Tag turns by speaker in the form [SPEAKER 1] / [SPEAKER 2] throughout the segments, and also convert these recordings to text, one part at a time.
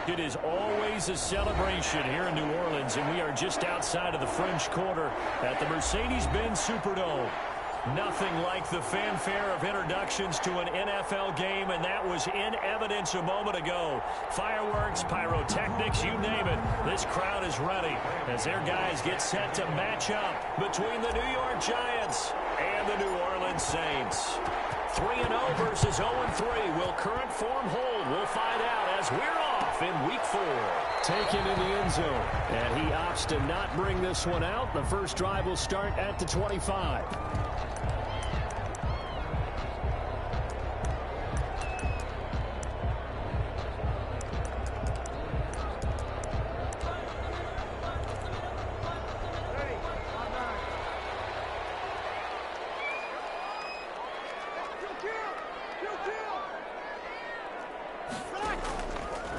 [SPEAKER 1] It is always a celebration here in New Orleans, and we are just outside of the French Quarter at the Mercedes-Benz Superdome. Nothing like the fanfare of introductions to an NFL game, and that was in evidence a moment ago. Fireworks, pyrotechnics, you name it. This crowd is ready as their guys get set to match up between the New York Giants and the New Orleans Saints. 3-0 versus 0-3. Will current form hold? We'll find out as we're off in Week 4. Taken in the end zone, and he opts to not bring this one out. The first drive will start at the 25.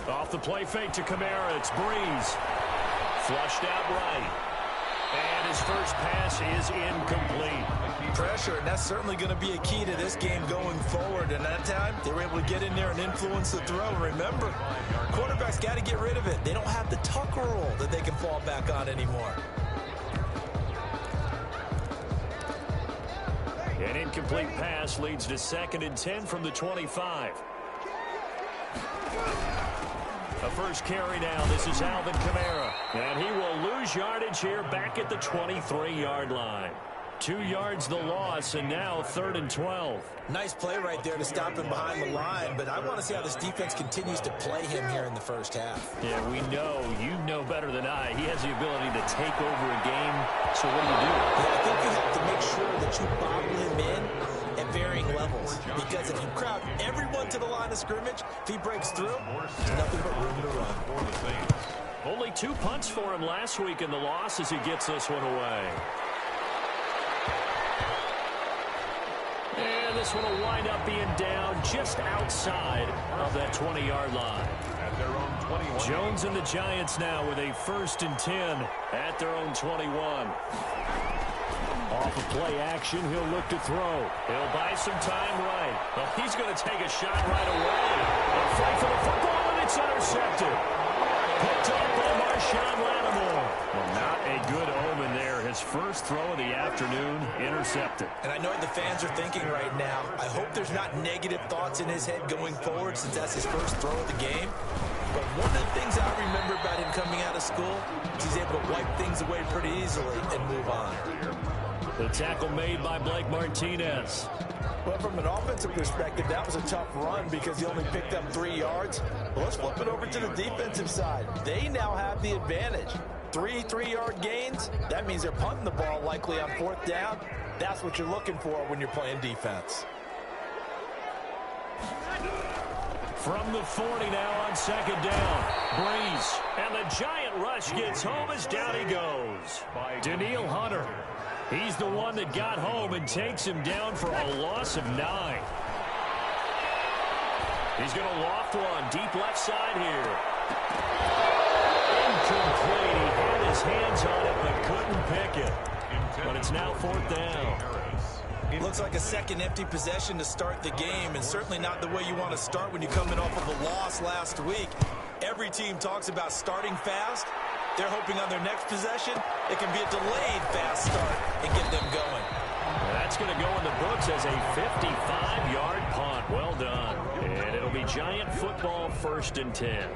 [SPEAKER 1] Off the play fake to Kamara, it's Breeze. Flushed out right. And his first pass is incomplete.
[SPEAKER 2] Pressure, and that's certainly going to be a key to this game going forward. And that time, they were able to get in there and influence the throw. Remember, quarterbacks got to get rid of it. They don't have the Tucker rule that they can fall back on anymore.
[SPEAKER 1] An incomplete pass leads to 2nd and 10 from the 25. A first carry now. This is Alvin Kamara. And he will lose yardage here back at the 23-yard line. 2 yards the loss, and now 3rd and 12.
[SPEAKER 2] Nice play right there to stop him behind the line, but I want to see how this defense continues to play him here in the first half.
[SPEAKER 1] Yeah, we know. You know better than I. He has the ability to take over a game. So what do you do?
[SPEAKER 2] Yeah, I think you have to make sure that you bottle him in at varying levels, because if you crowd everyone to the line of scrimmage, if he breaks through, there's nothing but room to run.
[SPEAKER 1] Only 2 punts for him last week in the loss as he gets this one away. And this one will wind up being down just outside of that 20-yard line.
[SPEAKER 3] At their own 21.
[SPEAKER 1] Jones and the Giants now with a 1st and 10 at their own 21. Off of play action, he'll look to throw. He'll buy some time right. Well, he's going to take a shot right away. A fight for the football, and it's intercepted. Picked up by Marshawn Lattimore. Well, not a good omen there. His first throw of the afternoon, intercepted.
[SPEAKER 2] And I know what the fans are thinking right now. I hope there's not negative thoughts in his head going forward, since that's his first throw of the game. But one of the things I remember about him coming out of school is he's able to wipe things away pretty easily and move on.
[SPEAKER 1] The tackle made by Blake Martinez.
[SPEAKER 2] Well, from an offensive perspective, that was a tough run because he only picked up 3 yards. Well, let's flip it over to the defensive side. They now have the advantage. 3 3-yard gains. That means they're punting the ball likely on 4th down. That's what you're looking for when you're playing defense.
[SPEAKER 1] From the 40 now on 2nd down. Breeze. And the giant rush gets home as down he goes. Danielle Hunter. He's the one that got home and takes him down for a loss of 9. He's going to loft one deep left side here. Incomplete. He had his hands on it but couldn't pick it. But it's now 4th down.
[SPEAKER 2] Looks like a second empty possession to start the game, and certainly not the way you want to start when you're coming off of a loss last week. Every team talks about starting fast. They're hoping on their next possession, it can be a delayed fast start and get them going.
[SPEAKER 1] That's going to go in the books as a 55-yard punt. Well done. And it'll be Giant football 1st and 10.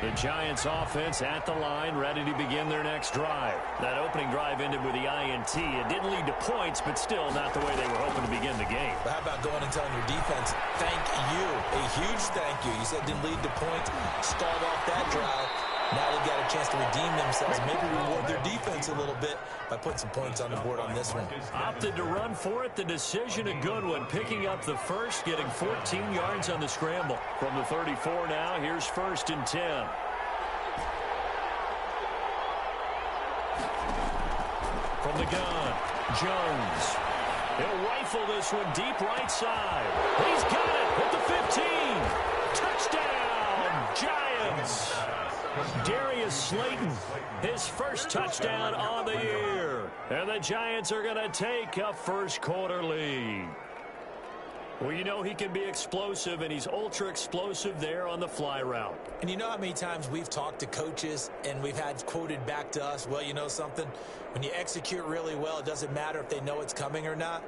[SPEAKER 1] The Giants offense at the line, ready to begin their next drive. That opening drive ended with the INT. It didn't lead to points, but still not the way they were hoping to begin the game.
[SPEAKER 2] But how about going and telling your defense, thank you, a huge thank you. You said it didn't lead to points, start off that drive. Now they've got a chance to redeem themselves, maybe reward their defense a little bit by putting some points on the board on this one.
[SPEAKER 1] Opted to run for it. The decision a good one. Picking up the first, getting 14 yards on the scramble. From the 34 now, here's 1st and 10. From the gun, Jones. He'll rifle this one deep right side. He's got it at the 15. Touchdown, Giants. Darius Slayton, his first touchdown on the year. And the Giants are going to take a first quarter lead. Well, you know he can be explosive, and he's ultra explosive there on the fly route.
[SPEAKER 2] And you know how many times we've talked to coaches and we've had quoted back to us, well, you know something? When you execute really well, it doesn't matter if they know it's coming or not.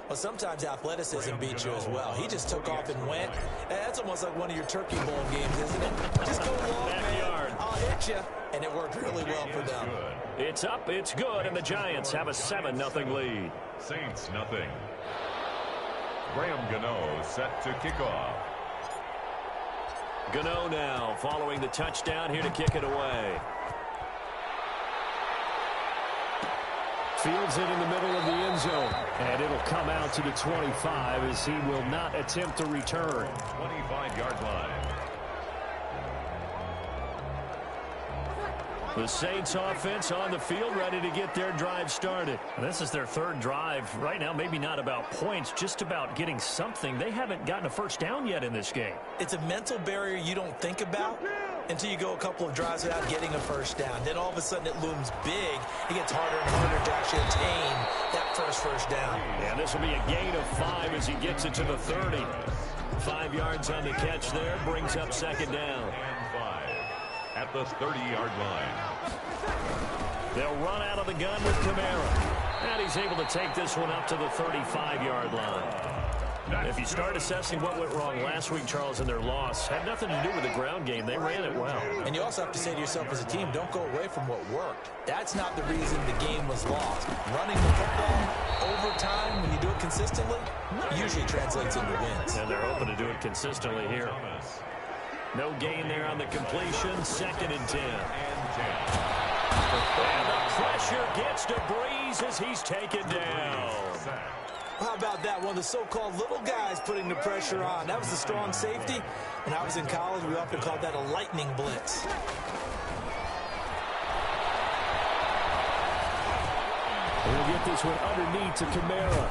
[SPEAKER 2] Well, sometimes athleticism beats you as well. He just took off and went. That's almost like one of your Turkey Bowl games, isn't it? Just go long, man. I'll hit you. And it worked really well for them.
[SPEAKER 1] It's up, it's good, and the Giants have a 7-0 lead.
[SPEAKER 3] Saints nothing. Graham Gano set to kick off.
[SPEAKER 1] Gano now following the touchdown here to kick it away. Fields it in the middle of the end zone. And it'll come out to the 25 as he will not attempt to return.
[SPEAKER 3] 25-yard line.
[SPEAKER 1] The Saints offense on the field ready to get their drive started. And this is their third drive. Right now, maybe not about points, just about getting something. They haven't gotten a first down yet in this game.
[SPEAKER 2] It's a mental barrier you don't think about until you go a couple of drives without getting a first down. Then all of a sudden it looms big. It gets harder and harder to actually attain that first down.
[SPEAKER 1] And this will be a gain of 5 as he gets it to the 30. 5 yards on the catch there, brings up second down.
[SPEAKER 3] At the 30-yard line.
[SPEAKER 1] They'll run out of the gun with Kamara. And he's able to take this one up to the 35-yard line. If you start assessing what went wrong last week, Charles, in their loss, had nothing to do with the ground game. They ran it well.
[SPEAKER 2] And you also have to say to yourself as a team, don't go away from what worked. That's not the reason the game was lost. Running the football over time, when you do it consistently, usually translates into wins.
[SPEAKER 1] And they're hoping to do it consistently here. No gain there on the completion. 2nd and 10. And the pressure gets to Breeze as he's taken down.
[SPEAKER 2] How about that? One of the so-called little guys putting the pressure on. That was the strong safety. When I was in college, we often called that a lightning blitz.
[SPEAKER 1] We'll get this one underneath to Kamara.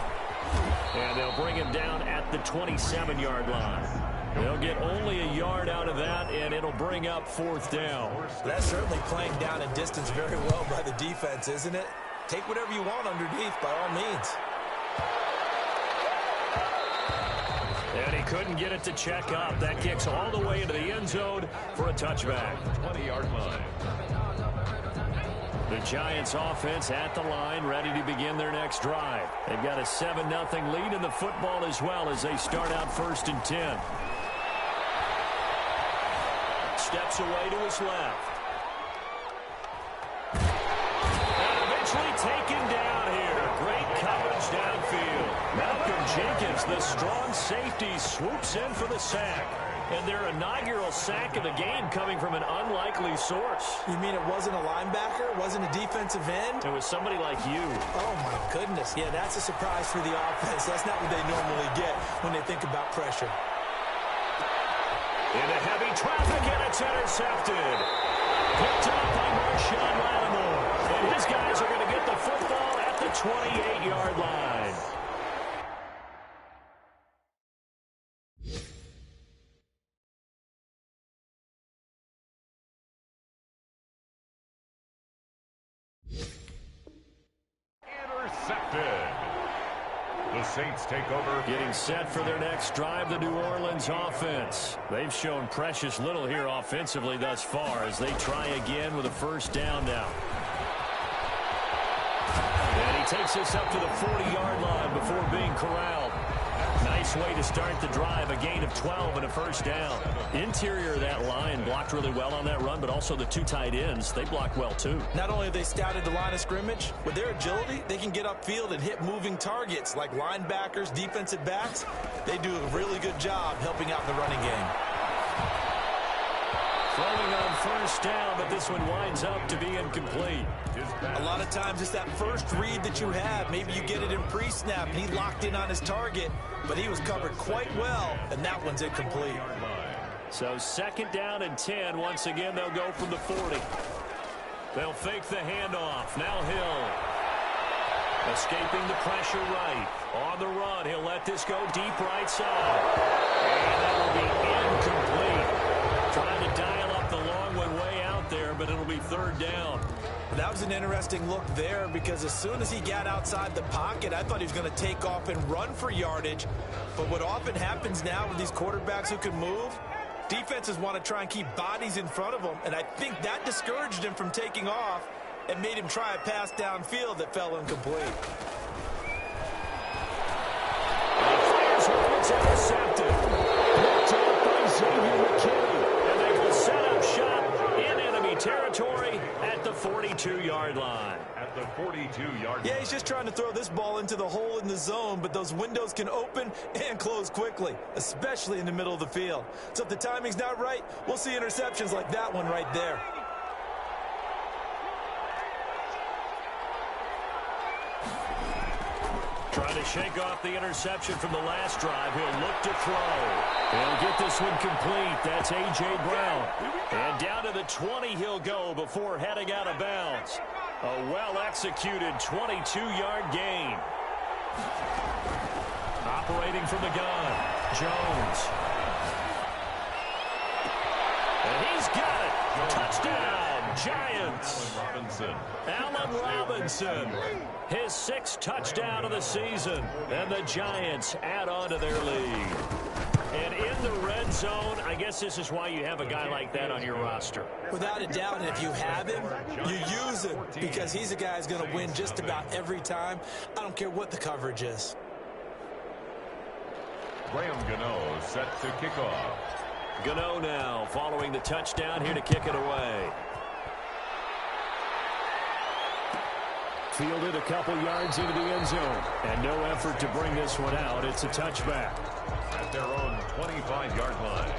[SPEAKER 1] And they'll bring him down at the 27-yard line. They'll get only a yard out of that, and it'll bring up 4th down.
[SPEAKER 2] That's certainly playing down a distance very well by the defense, isn't it? Take whatever you want underneath, by all means.
[SPEAKER 1] And he couldn't get it to check up. That kicks all the way into the end zone for a touchback.
[SPEAKER 3] 20-yard line.
[SPEAKER 1] The Giants offense at the line, ready to begin their next drive. They've got a 7-0 lead in the football as well as they start out 1st and 10. Steps away to his left. And eventually taken down here. Great coverage downfield. Malcolm Jenkins, the strong safety, swoops in for the sack. And their inaugural sack of the game coming from an unlikely source.
[SPEAKER 2] You mean it wasn't a linebacker? It wasn't a defensive end?
[SPEAKER 1] It was somebody like you.
[SPEAKER 2] Oh, my goodness. Yeah, that's a surprise for the offense. That's not what they normally get when they think about pressure.
[SPEAKER 1] Into heavy traffic, and it's intercepted. Picked up by Marshawn Lattimore. And his guys are going to get the football at the 28-yard line.
[SPEAKER 3] The Saints take over.
[SPEAKER 1] Getting set for their next drive, the New Orleans offense. They've shown precious little here offensively thus far as they try again with a first down now. And he takes this up to the 40-yard line before being corralled. Nice way to start the drive, a gain of 12 and a first down. Interior of that line blocked really well on that run, but also the 2 tight ends, they blocked well too.
[SPEAKER 2] Not only have they scouted the line of scrimmage, with their agility, they can get upfield and hit moving targets like linebackers, defensive backs. They do a really good job helping out in the running game.
[SPEAKER 1] Throwing on first down, but this one winds up to be incomplete.
[SPEAKER 2] A lot of times it's that first read that you have. Maybe you get it in pre-snap, and he locked in on his target, but he was covered quite well, and that one's incomplete.
[SPEAKER 1] So 2nd down and 10. Once again, they'll go from the 40. They'll fake the handoff. Now Hill. Escaping the pressure right. On the run, he'll let this go deep right side. And that will be incomplete. Trying to dial up the long one way out there, but it'll be 3rd down.
[SPEAKER 2] That was was an interesting look there because as soon as he got outside the pocket, I thought he was going to take off and run for yardage. But what often happens now with these quarterbacks who can move, defenses want to try and keep bodies in front of them, and I think that discouraged him from taking off and made him try a pass downfield that fell incomplete.
[SPEAKER 1] It's intercepted. Picked off by Xavier McKinney. And they will set up shop in enemy territory at the 42-yard line.
[SPEAKER 3] At the 42-yard line.
[SPEAKER 2] Yeah, he's just trying to throw this ball into the hole in the zone, but those windows can open and close quickly, especially in the middle of the field. So if the timing's not right, we'll see interceptions like that one right there.
[SPEAKER 1] Trying to shake off the interception from the last drive. He'll look to throw. He'll get this one complete. That's A.J. Brown. And down to the 20 he'll go before heading out of bounds. A well-executed 22-yard gain. Operating from the gun, Jones. And he's got it. Touchdown, Giants. Allen Robinson. His 6th touchdown of the season. And the Giants add on to their lead. And in the red zone, I guess this is why you have a guy like that on your roster.
[SPEAKER 2] Without a doubt, and if you have him, you use him because he's a guy who's going to win just about every time. I don't care what the coverage is.
[SPEAKER 3] Graham Gano set to kick off.
[SPEAKER 1] Gano now following the touchdown here to kick it away. Fielded a couple yards into the end zone. And no effort to bring this one out. It's a touchback.
[SPEAKER 3] At their own 25-yard line.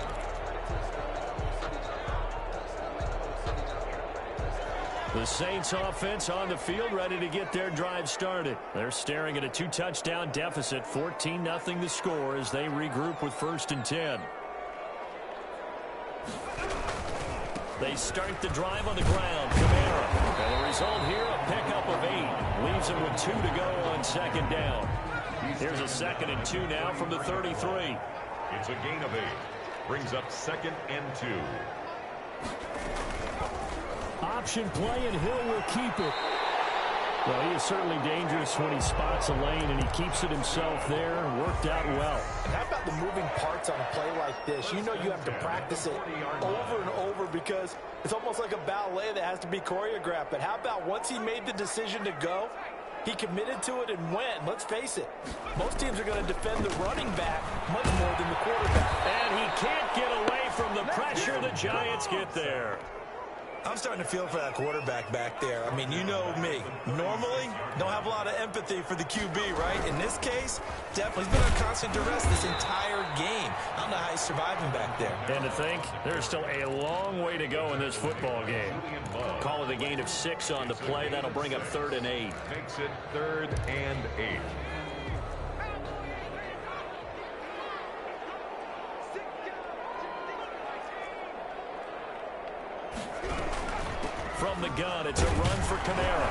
[SPEAKER 1] The Saints offense on the field ready to get their drive started. They're staring at a 2-touchdown deficit. 14-0 the score as they regroup with 1st and 10. They start the drive on the ground. Kamara. And the result here, a pickup of 8. Leaves him with 2 to go on 2nd down. Here's a 2nd and 2 now from the 33.
[SPEAKER 3] It's a gain of 8. Brings up 2nd and 2.
[SPEAKER 1] Option play, and Hill will keep it. Well, he is certainly dangerous when he spots a lane, and he keeps it himself there and worked out well.
[SPEAKER 2] And how about the moving parts on a play like this? You know you have to practice it over and over because it's almost like a ballet that has to be choreographed. But how about once he made the decision to go, he committed to it and went. Let's face it, most teams are going to defend the running back much more than the quarterback.
[SPEAKER 1] And he can't get away from the pressure. The Giants get there.
[SPEAKER 2] I'm starting to feel for that quarterback back there. I mean, you know me. Normally, don't have a lot of empathy for the QB, right? In this case, definitely. He's been on constant duress this entire game. I don't know how he's surviving back there.
[SPEAKER 1] And to think, there's still a long way to go in this football game. Call it a gain of 6 on the play. That'll bring up 3rd and 8.
[SPEAKER 3] Makes it 3rd and 8.
[SPEAKER 1] From the gun, it's a run for Kamara.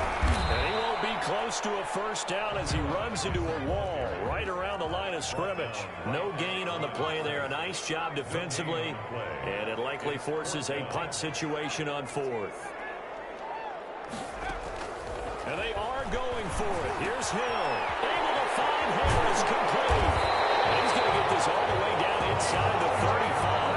[SPEAKER 1] And he won't be close to a 1st down as he runs into a wall right around the line of scrimmage. No gain on the play there. A nice job defensively. And it likely forces a punt situation on 4th. And they are going for it. Here's Hill. Able to find Harris complete. And he's going to get this all the way down inside the 35.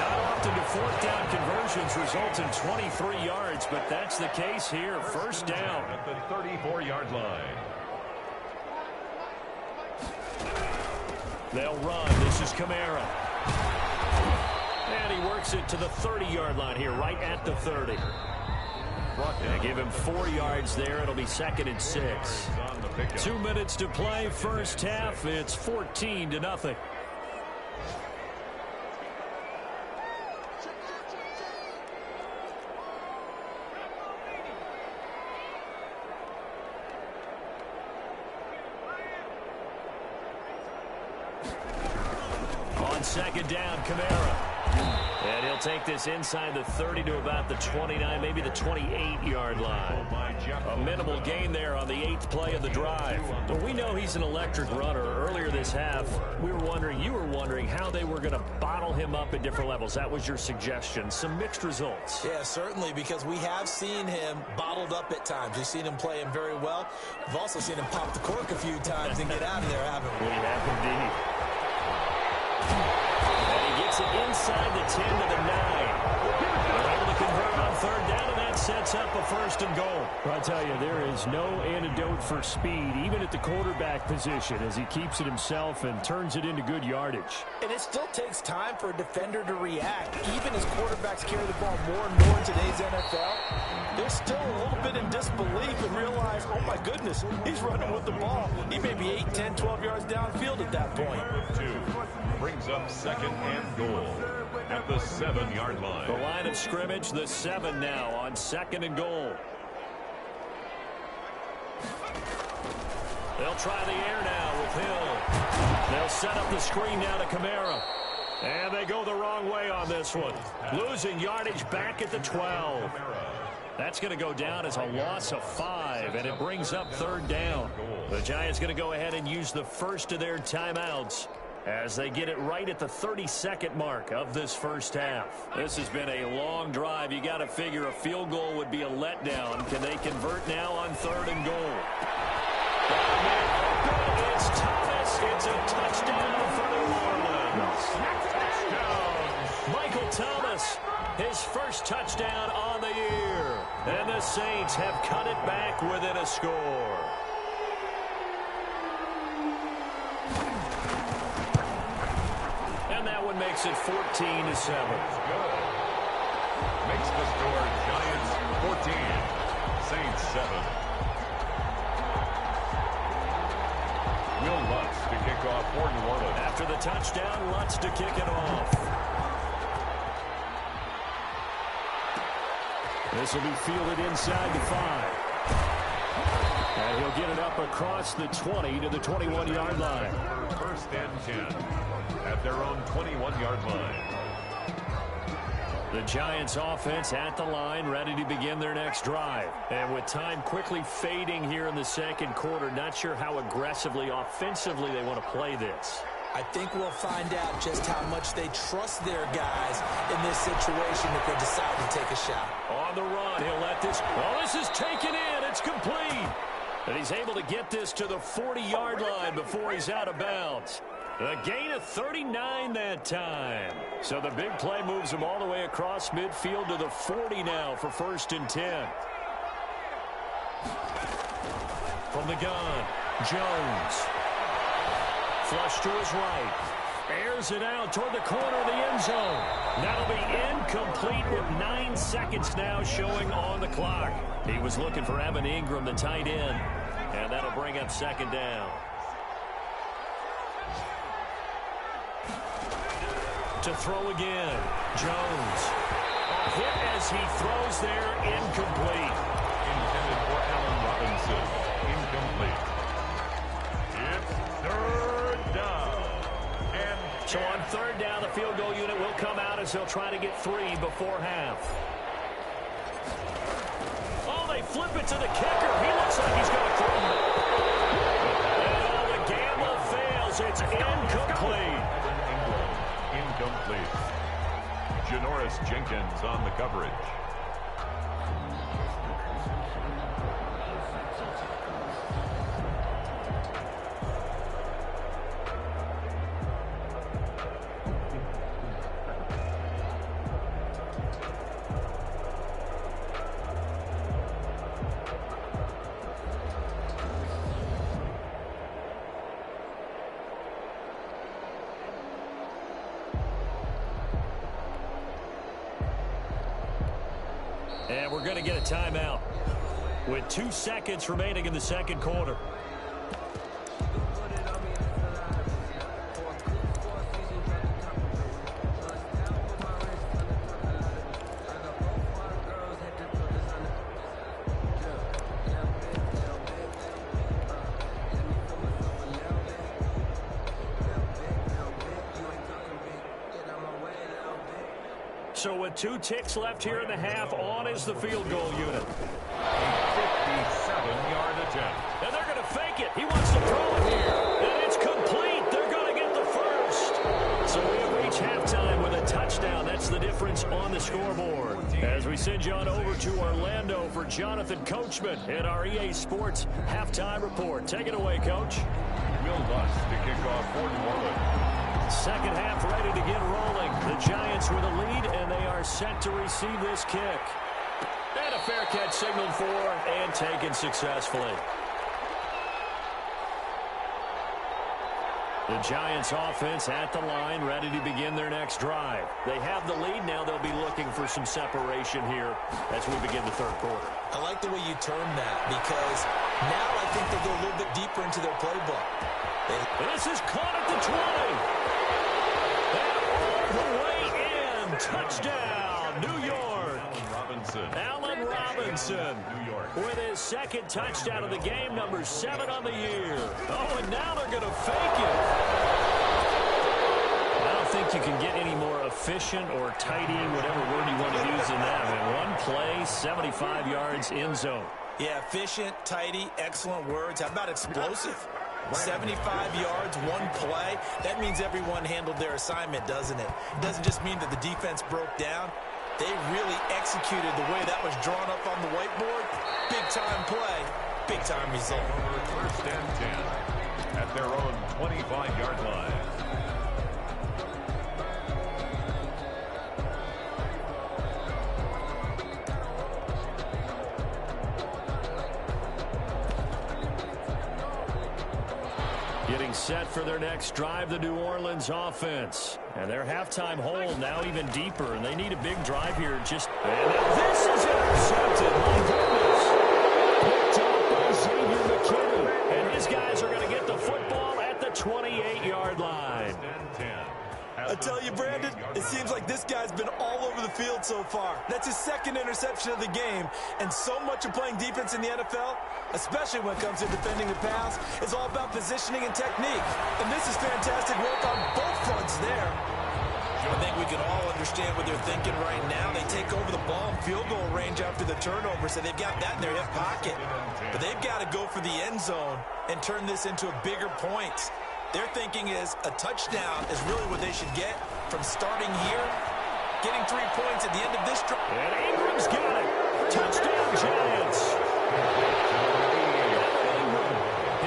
[SPEAKER 1] Not often do 4th down conversions result in 23 yards, but that's the case here. 1st down.
[SPEAKER 3] At the 34-yard line.
[SPEAKER 1] They'll run. This is Kamara. And he works it to the 30-yard line here, right at the 30. They give him 4 yards there. It'll be 2nd and 6. 2 minutes to play. 1st half. It's 14-0. On 2nd down, Kamara. And he'll take this inside the 30 to about the 29, maybe the 28-yard line. A minimal gain there on the 8th play of the drive. But we know he's an electric runner. Earlier this half, you were wondering how they were going to bottle him up at different levels. That was your suggestion. Some mixed results.
[SPEAKER 2] Yeah, certainly, because we have seen him bottled up at times. We've seen him play him very well. We've also seen him pop the cork a few times and get out of there, haven't we?
[SPEAKER 1] We have indeed. Gets it inside the 10 to the 9. They're able to convert on third down, and that sets up a 1st and goal.
[SPEAKER 4] I'll tell you, there is no antidote for speed, even at the quarterback position, as he keeps it himself and turns it into good yardage.
[SPEAKER 2] And it still takes time for a defender to react. Even as quarterbacks carry the ball more and more in today's NFL, they're still a little bit in disbelief and realize, oh my goodness, he's running with the ball. He may be 8, 10, 12 yards downfield at that point.
[SPEAKER 3] 2 brings up 2nd and goal at the 7-yard line.
[SPEAKER 1] The line of scrimmage, the 7 now on 2nd and goal. They'll try the air now with Hill. They'll set up the screen now to Kamara. And they go the wrong way on this one. Losing yardage back at the 12. That's going to go down as a loss of 5, and it brings up 3rd down. The Giants going to go ahead and use the first of their timeouts as they get it right at the 32nd mark of this first half. This has been a long drive. You got to figure a field goal would be a letdown. Can they convert now on 3rd and goal? It's Thomas. It's a touchdown for New Orleans. Michael Thomas, his first touchdown on the year. And the Saints have cut it back within a score. And that one makes it 14-7.
[SPEAKER 3] Makes the score Giants 14, Saints 7. Will Lutz to kick off for New Orleans.
[SPEAKER 1] After the touchdown, Lutz to kick it off.
[SPEAKER 4] This will be fielded inside the 5. And he'll get it up across the 20 to the 21-yard line.
[SPEAKER 3] 1st and 10 at their own 21-yard line.
[SPEAKER 1] The Giants offense at the line, ready to begin their next drive. And with time quickly fading here in the 2nd quarter, not sure how aggressively, offensively they want to play this.
[SPEAKER 2] I think we'll find out just how much they trust their guys in this situation if they decide to take a shot.
[SPEAKER 1] On the run, he'll let this. Oh, this is taken in. It's complete. And he's able to get this to the 40-yard line before he's out of bounds. A gain of 39 that time. So the big play moves him all the way across midfield to the 40 now for 1st and 10. From the gun, Jones. Flush to his right. Airs it out toward the corner of the end zone. That'll be incomplete with 9 seconds now showing on the clock. He was looking for Evan Ingram, the tight end. And that'll bring up 2nd down. To throw again. Jones. A hit as he throws there. Incomplete.
[SPEAKER 3] Intended for Allen Robinson. Incomplete. It's 3rd down. And
[SPEAKER 1] so on 3rd down, the field goal unit will come out as they'll try to get 3 before half. Oh, they flip it to the kicker. He looks like he's going to throw it. And the gamble fails. It's incomplete.
[SPEAKER 3] Incomplete. Janoris Jenkins on the coverage.
[SPEAKER 1] And we're going to get a timeout with 2 seconds remaining in the 2nd quarter. So with 2 ticks left here in the half, on is the field goal unit.
[SPEAKER 3] A 57-yard attempt.
[SPEAKER 1] And they're going to fake it. He wants to throw it here. And it's complete. They're going to get the first. So we have reached halftime with a touchdown. That's the difference on the scoreboard. As we send you on over to Orlando for Jonathan Coachman in our EA Sports Halftime Report. Take it away, Coach.
[SPEAKER 3] Will Lutz to kick off for New Orleans.
[SPEAKER 1] Second half ready to get rolling. The Giants with a lead, and they are set to receive this kick. And a fair catch signaled for and taken successfully. The Giants offense at the line, ready to begin their next drive. They have the lead. Now they'll be looking for some separation here as we begin the third quarter.
[SPEAKER 2] I like the way you term that, because now I think they'll go a little bit deeper into their playbook.
[SPEAKER 1] This is caught at the 20. And all the way in. Touchdown, New York. Allen Robinson.
[SPEAKER 3] New York.
[SPEAKER 1] With his second touchdown of the game, number 7 on the year. Oh, and now they're going to fake it. I don't think you can get any more efficient or tidy, whatever word you want to use in that. One play, 75 yards, end zone.
[SPEAKER 2] Yeah, efficient, tidy, excellent words. How about explosive? 75 yards, one play. That means everyone handled their assignment, doesn't it? It doesn't just mean that the defense broke down. They really executed the way that was drawn up on the whiteboard. Big-time play, big-time result.
[SPEAKER 3] First and 10 at their own 25-yard line.
[SPEAKER 1] Getting set for their next drive, the New Orleans offense. And their halftime hole now even deeper, and they need a big drive here. And this is intercepted. My goodness. Picked up by Xavier McKinney. And his guys are going to get the football at the 28-yard line.
[SPEAKER 2] I tell you, Brandon, it seems like this guy's been all over the field so far. That's his second interception of the game. And so much of playing defense in the NFL, especially when it comes to defending the pass, is all about positioning and technique. And this is fantastic work on both fronts there. I think we can all understand what they're thinking right now. They take over the ball in field goal range after the turnover, so they've got that in their hip pocket. But they've got to go for the end zone and turn this into a bigger points. Their thinking is a touchdown is really what they should get from starting here, getting 3 points at the end of this drive.
[SPEAKER 1] And Ingram's got it. Touchdown, Giants.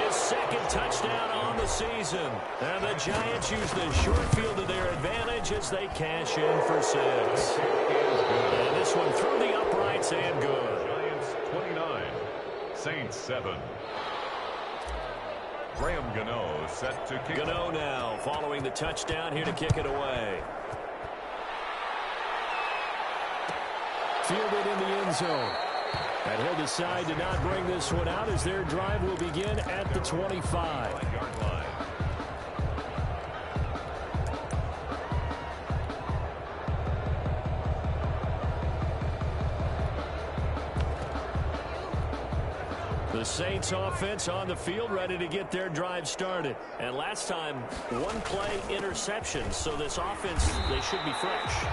[SPEAKER 1] His second touchdown on the season. And the Giants use the short field to their advantage as they cash in for 6. And this one through the uprights and good.
[SPEAKER 3] Giants 29, Saints 7. Graham Gano set to kick.
[SPEAKER 1] Gano now following the touchdown here to kick it away. Fielded in the end zone. And he'll decide to not bring this one out as their drive will begin at the 25-yard line. The Saints offense on the field ready to get their drive started. And last time, one play interception. So this offense, they should be fresh.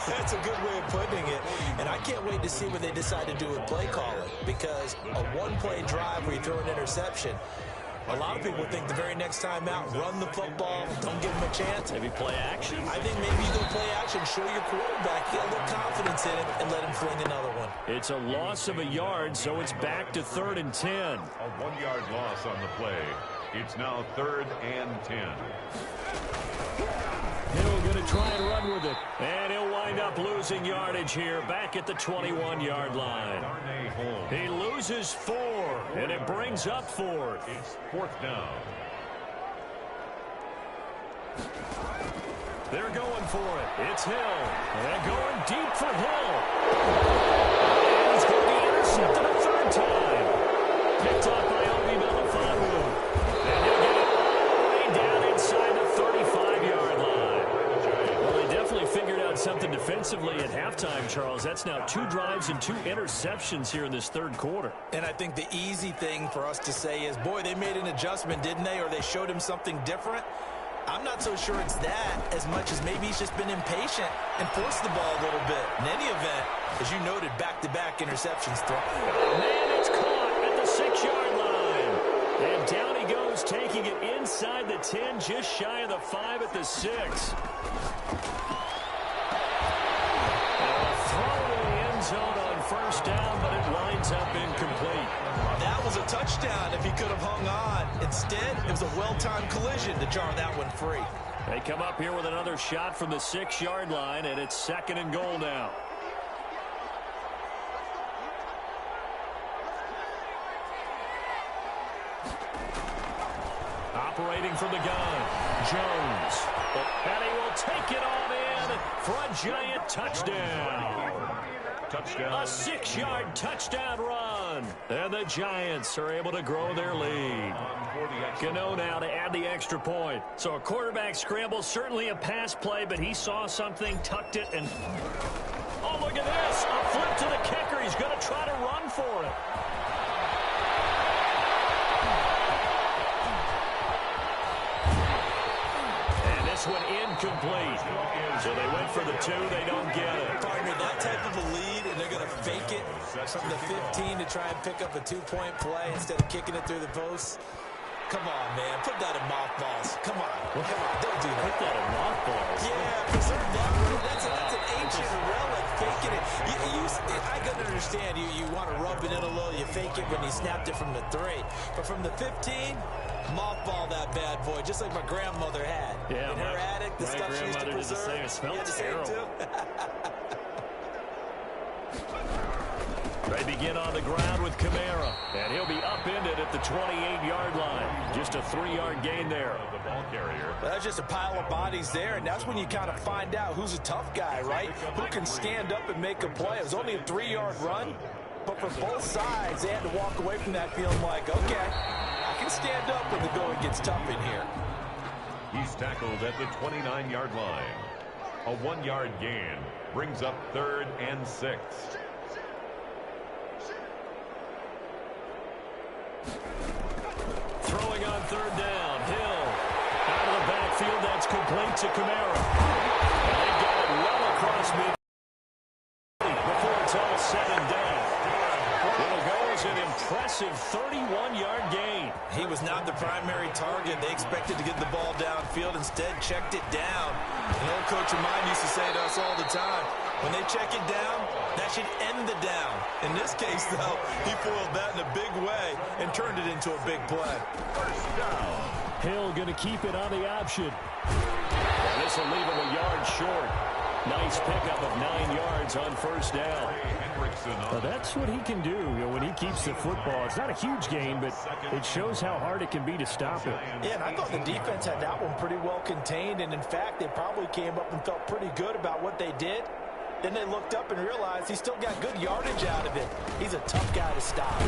[SPEAKER 2] That's a good way of putting it. And I can't wait to see what they decide to do with play calling. Because a one-play drive where you throw an interception, a lot of people think the very next time out, run the football, don't give them a chance.
[SPEAKER 1] Maybe play action?
[SPEAKER 2] I think maybe you go play action, show your quarterback, get a little confidence in him, and let him fling another one.
[SPEAKER 1] It's a loss of a yard, so it's back to 3rd and 10.
[SPEAKER 3] A 1-yard loss on the play. It's now 3rd and 10.
[SPEAKER 1] Hill going to try and run with it. And he'll wind up losing yardage here back at the 21-yard line. He loses 4, and it brings up 4th.
[SPEAKER 3] It's 4th down.
[SPEAKER 1] They're going for it. It's Hill. And going deep for Hill. And he's going to be intercepted a 3rd time. Picked up by Obi Melifonwu. And he'll get it all the way down inside the 35-yard line. Well, they definitely figured out something defensively at halftime, Charles. That's now 2 drives and 2 interceptions here in this 3rd quarter.
[SPEAKER 2] And I think the easy thing for us to say is, boy, they made an adjustment, didn't they? Or they showed him something different. I'm not so sure it's that as much as maybe he's just been impatient and forced the ball a little bit. In any event, as you noted, back-to-back interceptions thrown.
[SPEAKER 1] Man, it's caught at the 6-yard line. And down he goes, taking it inside the 10, just shy of the 5 at the 6. Zone on first down, but it winds up incomplete.
[SPEAKER 2] That was a touchdown if he could have hung on. Instead, it was a well-timed collision to jar that one free.
[SPEAKER 1] They come up here with another shot from the 6-yard line, and it's 2nd and goal now. Operating from the gun, Jones. And he will take it on in for a giant touchdown.
[SPEAKER 3] Touchdown.
[SPEAKER 1] A 6-yard touchdown run. And the Giants are able to grow their lead. Gano now to add the extra point. So a quarterback scramble, certainly a pass play, but he saw something, tucked it, and... Oh, look at this. A flip to the kicker. He's going to try to run for it. And this one incomplete. So they went for the 2. They don't get it.
[SPEAKER 2] Partner, that type of a lead, and they're going to fake it from the 15 to try and pick up a 2-point play instead of kicking it through the posts. Come on, man. Put that in mothballs. Come on. Come on. Don't do that.
[SPEAKER 1] Put that in mothballs.
[SPEAKER 2] Yeah, preserve that. That's an ancient relic. Faking it. I can understand. You want to rub it in a little. You fake it when you snapped it from the 3. But from the 15, mothball that bad boy, just like my grandmother had.
[SPEAKER 1] Yeah,
[SPEAKER 2] in her attic, the stuff she used to preserve.
[SPEAKER 1] It smelled terrible. They begin on the ground with Kamara, and he'll be upended at the 28-yard line. Just a 3-yard gain there.
[SPEAKER 3] The ball carrier.
[SPEAKER 2] That's just a pile of bodies there, and that's when you kind of find out who's a tough guy, right? Who can stand up and make a play. It was only a 3-yard run, but for both sides, they had to walk away from that feeling like, okay, I can stand up when the going gets tough in here.
[SPEAKER 3] He's tackled at the 29-yard line. A 1-yard gain brings up 3rd and 6.
[SPEAKER 1] Throwing on 3rd down. Hill out of the backfield. That's complete to Kamara. And they got it well across mid before it's all said and done. It'll go as an impressive 31-yard gain.
[SPEAKER 2] He was not the primary target. They expected to get the ball downfield. Instead, checked it down. And old Coach of mine used to say to us all the time, when they check it down, that should end the down. In this case, though, he foiled that in a big way and turned it into a big play.
[SPEAKER 3] First down.
[SPEAKER 1] Hill going to keep it on the option. And this will leave him a yard short. Nice pickup of 9 yards on first down. Well, that's what he can do, when he keeps the football. It's not a huge gain, but it shows how hard it can be to stop it.
[SPEAKER 2] Yeah, and I thought the defense had that one pretty well contained, and in fact, they probably came up and felt pretty good about what they did. Then they looked up and realized he still got good yardage out of it. He's a tough guy to stop.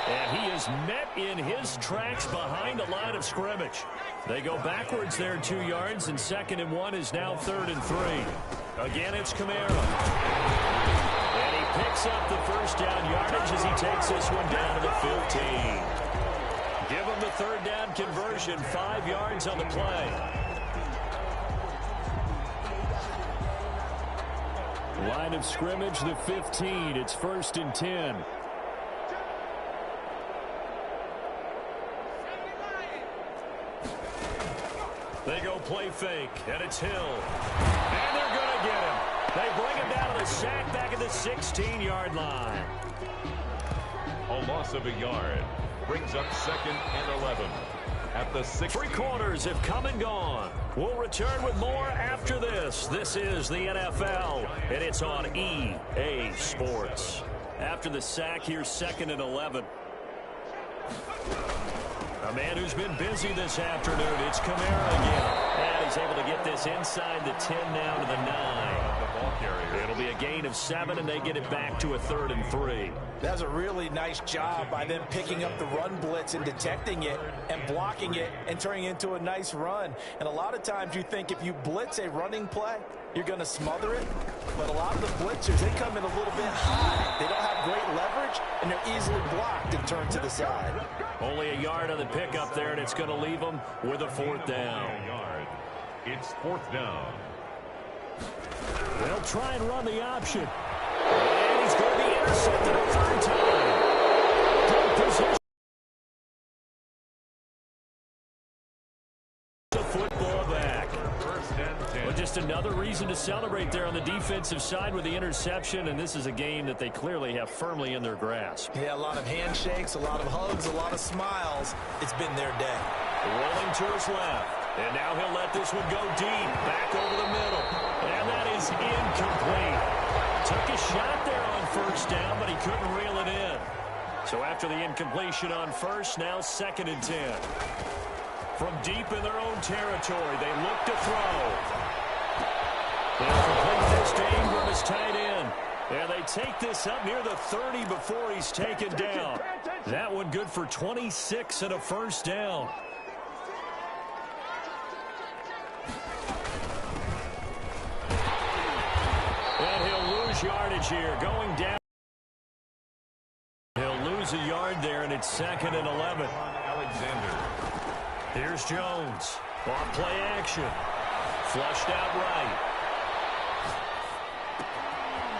[SPEAKER 1] And he is met in his tracks behind the line of scrimmage. They go backwards there 2 yards, and 2nd and 1 is now 3rd and 3. Again, it's Kamara. And he picks up the first down yardage as he takes this one down to the 15. Give him the 3rd down conversion, 5 yards on the play. Line of scrimmage, the 15. It's 1st and 10. They go play fake, and it's Hill. And they're going to get him. They bring him down to the sack back at the 16-yard line.
[SPEAKER 3] A loss of a yard brings up 2nd and 11 at the 6.
[SPEAKER 1] 3 quarters have come and gone. We'll return with more after this. This is the NFL, and it's on EA Sports. After the sack, here's 2nd and 11. A man who's been busy this afternoon. It's Kamara again. And he's able to get this inside the 10 now to the 9.
[SPEAKER 3] The ball carrier.
[SPEAKER 1] It'll be a gain of 7, and they get it back to a 3rd and 3.
[SPEAKER 2] That's a really nice job by them picking up the run blitz and detecting it and blocking it and turning it into a nice run. And a lot of times you think if you blitz a running play, you're going to smother it. But a lot of the blitzers, they come in a little bit high. They don't have great leverage, and they're easily blocked and turned to the side.
[SPEAKER 1] Only a yard on the pickup there, and it's going to leave them with a 4th down.
[SPEAKER 3] It's 4th down.
[SPEAKER 4] They'll try and run the option.
[SPEAKER 1] And he's going to be intercepted a 3rd time. Good position. The football back. Well, just another reason to celebrate there on the defensive side with the interception, and this is a game that they clearly have firmly in their grasp.
[SPEAKER 2] Yeah, a lot of handshakes, a lot of hugs, a lot of smiles. It's been their day.
[SPEAKER 1] Rolling to his left. And now he'll let this one go deep. Back over the middle. And that is incomplete. Took a shot there on 1st down, but he couldn't reel it in. So after the incompletion on 1st, now 2nd and 10. From deep in their own territory, they look to throw. They'll complete this to Ingram as tight end. And they take this up near the 30 before he's taken down. That one good for 26 and a 1st down. And he'll lose yardage here. Going down. He'll lose a yard there, and it's 2nd and 11.
[SPEAKER 3] Alexander.
[SPEAKER 1] Here's Jones. Off play action. Flushed out right.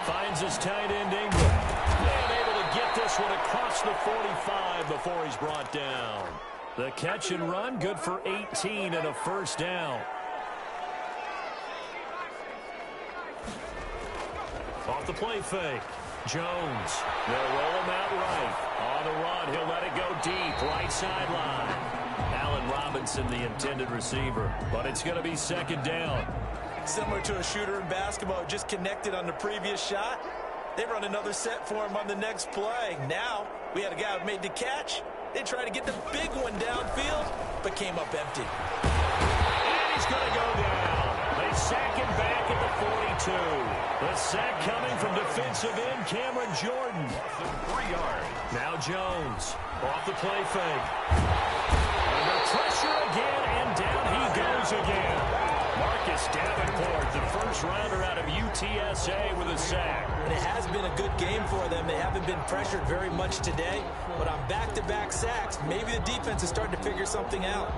[SPEAKER 1] Finds his tight end Ingram. And able to get this one across the 45 before he's brought down. The catch and run good for 18 and a 1st down. Off the play fake. Jones. They'll roll him out right. On the run, he'll let it go deep. Right sideline. Allen Robinson, the intended receiver. But it's going to be 2nd down.
[SPEAKER 2] Similar to a shooter in basketball, just connected on the previous shot. They run another set for him on the next play. Now, we had a guy who made the catch. They tried to get the big one downfield, but came up empty.
[SPEAKER 1] And he's going to go down. They sack him back at the 42. The sack coming from defensive end Cameron Jordan.
[SPEAKER 3] 3 yards.
[SPEAKER 1] Now Jones off the play fake. Under pressure again, and down he goes again. Marcus Davenport, the 1st rounder out of UTSA with a sack.
[SPEAKER 2] And it has been a good game for them. They haven't been pressured very much today, but on back-to-back sacks, maybe the defense is starting to figure something out.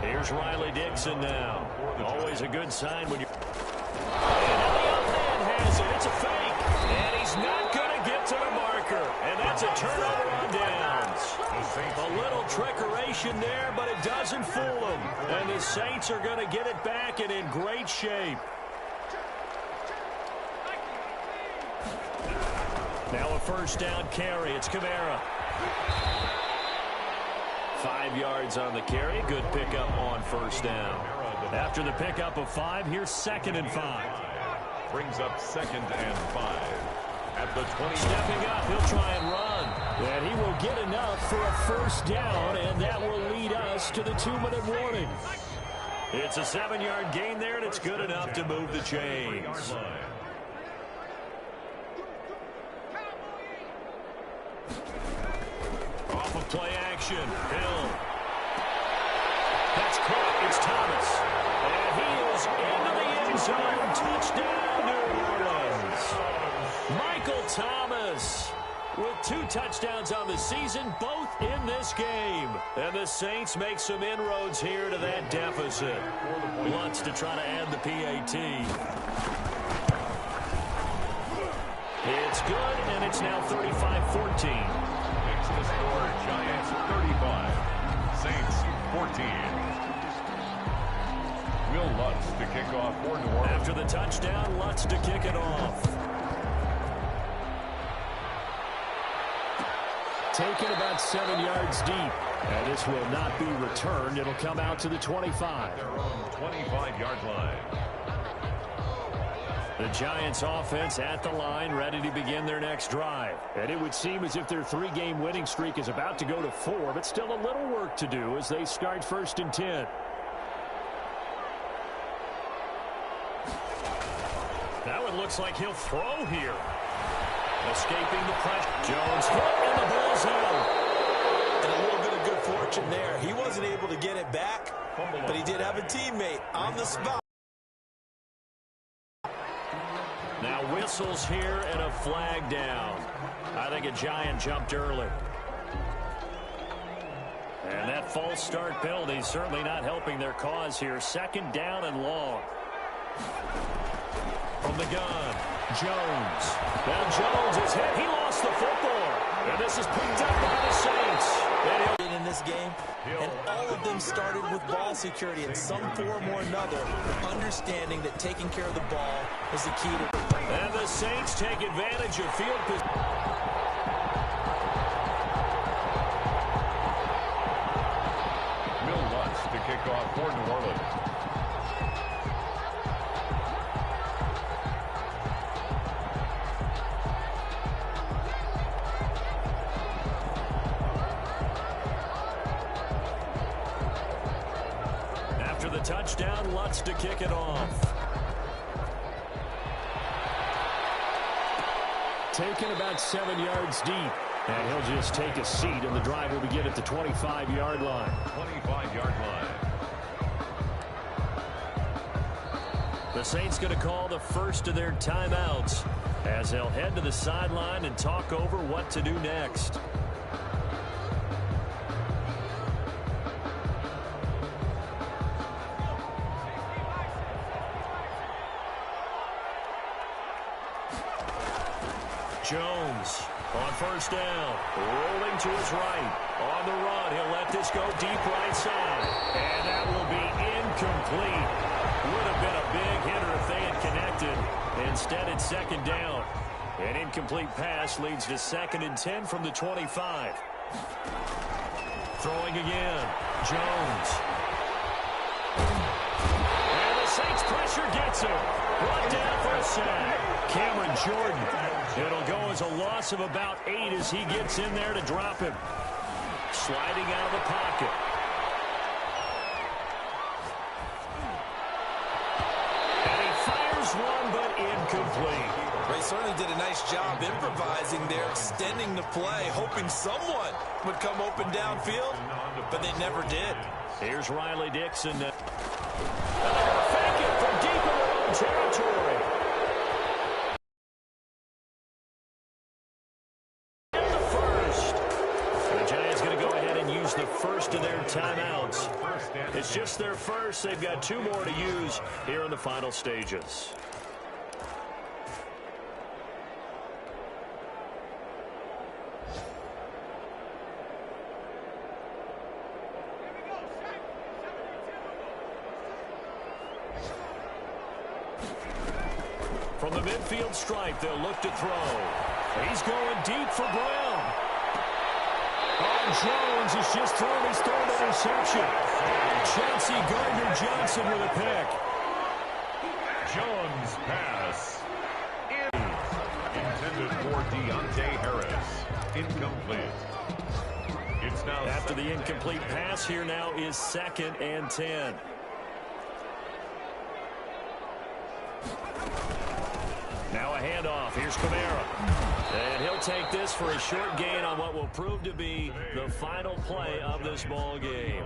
[SPEAKER 1] Here's Riley Dixon now. Always a good sign when you... And Elliott man has it. It's a fake. And he's not going to get to the marker. And that's a turnover on downs. A little trickeration there, but it doesn't fool them. And the Saints are going to get it back and in great shape. Now a 1st down carry. It's Kamara. 5 yards on the carry. Good pickup on 1st down. After the pickup of 5, here's 2nd and 5.
[SPEAKER 3] Brings up 2nd and 5. At the 20.
[SPEAKER 1] Stepping up, he'll try and run. And he will get enough for a 1st down, and that will lead us to the 2-minute warning. It's a 7-yard gain there, and it's good enough to move the chains. Off of play action, Hill. That's caught. It's Thomas. And he is into the end zone. Touchdown, New Orleans. Michael Thomas with 2 touchdowns on the season, both in this game. And the Saints make some inroads here to that deficit. Lutz to try to add the PAT. It's good, and it's now 35-14.
[SPEAKER 3] The score, Giants 35, Saints 14. Will Lutz to kick off for New Orleans.
[SPEAKER 1] After the touchdown, Lutz to kick it off.
[SPEAKER 4] Taken about 7 yards deep. And this will not be returned. It'll come out to the 25.
[SPEAKER 3] Their own 25-yard line.
[SPEAKER 1] The Giants offense at the line, ready to begin their next drive.
[SPEAKER 4] And it would seem as if their 3-game winning streak is about to go to 4, but still a little work to do as they start 1st and 10.
[SPEAKER 1] Now it looks like he'll throw here. Escaping the pressure. Jones hit, and the ball's out.
[SPEAKER 2] And a little bit of good fortune there. He wasn't able to get it back, but he did have a teammate on the spot.
[SPEAKER 1] Now whistles here and a flag down. I think a Giant jumped early. And that false start penalty certainly not helping their cause here. Second down and long. From the gun, Jones. Now Jones is hit. He lost the football. And this is picked up by the Saints.
[SPEAKER 2] In this game, and all of them started with ball security in some form or another, understanding that taking care of the ball is the key to.
[SPEAKER 1] And the Saints take advantage of field position.
[SPEAKER 3] Will Lutz to kick off for New Orleans.
[SPEAKER 1] After the touchdown, Lutz to kick it off. Taken about 7 yards deep. And he'll just take a seat, and the drive will begin at the 25-yard line.
[SPEAKER 3] 25-yard line.
[SPEAKER 1] The Saints going to call the first of their timeouts as they'll head to the sideline and talk over what to do next. Jones on first down, rolling to his right. On the run, he'll let this go deep right side. And that will be incomplete. Would have been a big hitter if they had connected. Instead, it's second down. An incomplete pass leads to 2nd and 10 from the 25. Throwing again, Jones. And the Saints pressure gets him. Brought down for a sack. Cameron Jordan. It'll go as a loss of about 8 as he gets in there to drop him. Sliding out of the pocket. And he fires one, but incomplete.
[SPEAKER 2] They certainly did a nice job improvising there, extending the play, hoping someone would come open downfield, but they never did.
[SPEAKER 1] Here's Riley Dixon. And they're going to fake it from deep in their own territory. The first of their timeouts. It's just their first. They've got 2 more to use here in the final stages. From the midfield stripe, they'll look to throw. He's going deep for Brown. Jones has just thrown his 3rd interception. Chauncey Gardner-Johnson with a pick.
[SPEAKER 3] Jones pass. Intended for Deontay Harris. Incomplete. It's now
[SPEAKER 1] after the incomplete pass, here now is 2nd and 10. Now a handoff. Here's Kamara. And he'll take this for a short gain on what will prove to be the final play of this ball game.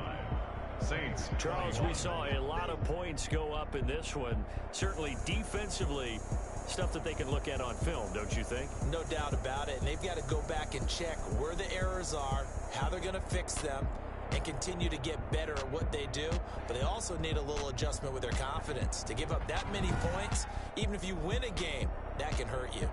[SPEAKER 3] Saints.
[SPEAKER 1] Charles, we saw a lot of points go up in this one. Certainly defensively, stuff that they can look at on film, don't you think?
[SPEAKER 2] No doubt about it. And they've got to go back and check where the errors are, how they're going to fix them, and continue to get better at what they do. But they also need a little adjustment with their confidence. To give up that many points, even if you win a game, that can hurt you.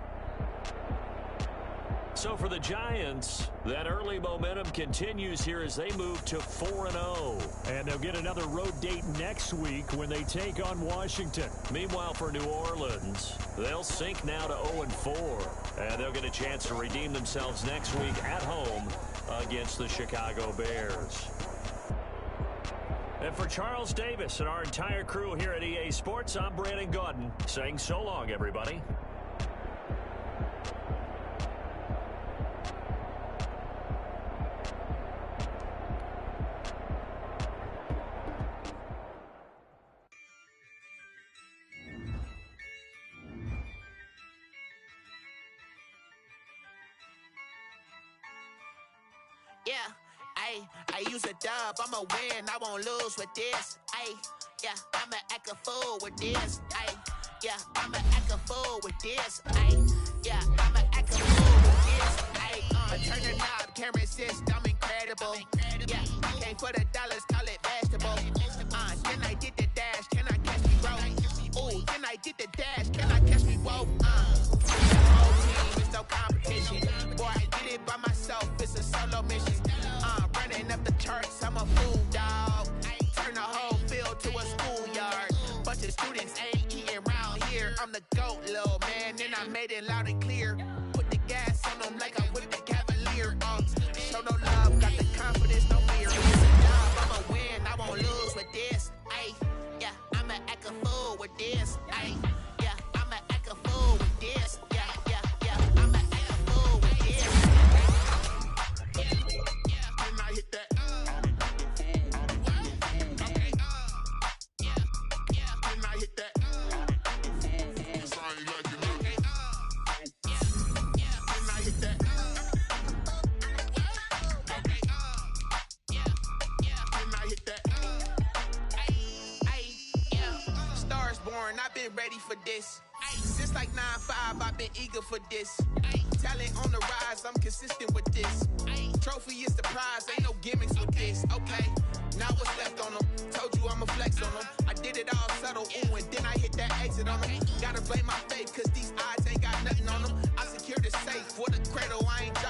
[SPEAKER 1] So for the Giants, that early momentum continues here as they move to 4-0. And they'll get another road date next week when they take on Washington. Meanwhile, for New Orleans, they'll sink now to 0-4. And they'll get a chance to redeem themselves next week at home against the Chicago Bears. And for Charles Davis and our entire crew here at EA Sports, I'm Brandon Gaudin saying so long, everybody.
[SPEAKER 5] Yeah, I use a dub, I'ma win, I won't lose with this. Yeah, I'ma act a fool with this. Yeah, I'ma act a fool with this. Yeah, I'ma act a fool with this. Turn the knob, camera assist, I'm incredible. Yeah, came for the dollars, call it vegetable. Then I did the dash, can I catch me, bro? Ooh, then I did the dash, can I catch me, whoa? Whole team, it's no competition. Boy, I did it by myself, it's a solo mission. Running up the charts, I'm a fool, dog. Turn the whole field to a schoolyard. Bunch of students ain't eating round here. I'm the GOAT, little man, and I made it loud and clear. Put the gas on them like I whipped the Cavalier. Show no love, got the confidence, no fear. It's a job, I'ma win, I won't lose with this. Yeah, I'ma act a fool with this. Yeah, I'ma act a fool with this. Yeah, I'ma act a fool with this. When I hit that. When I hit that. I've been ready for this. Since like 9-5, I've been eager for this. Talent on the rise, I'm consistent with this. Trophy is the prize, ain't no gimmicks with this. Okay, now what's left on them? Told you I'ma flex on them. I did it all subtle, ooh, and then I hit that exit on them. Gotta blame my faith, cause these odds ain't got nothing on them. I secured the safe for the cradle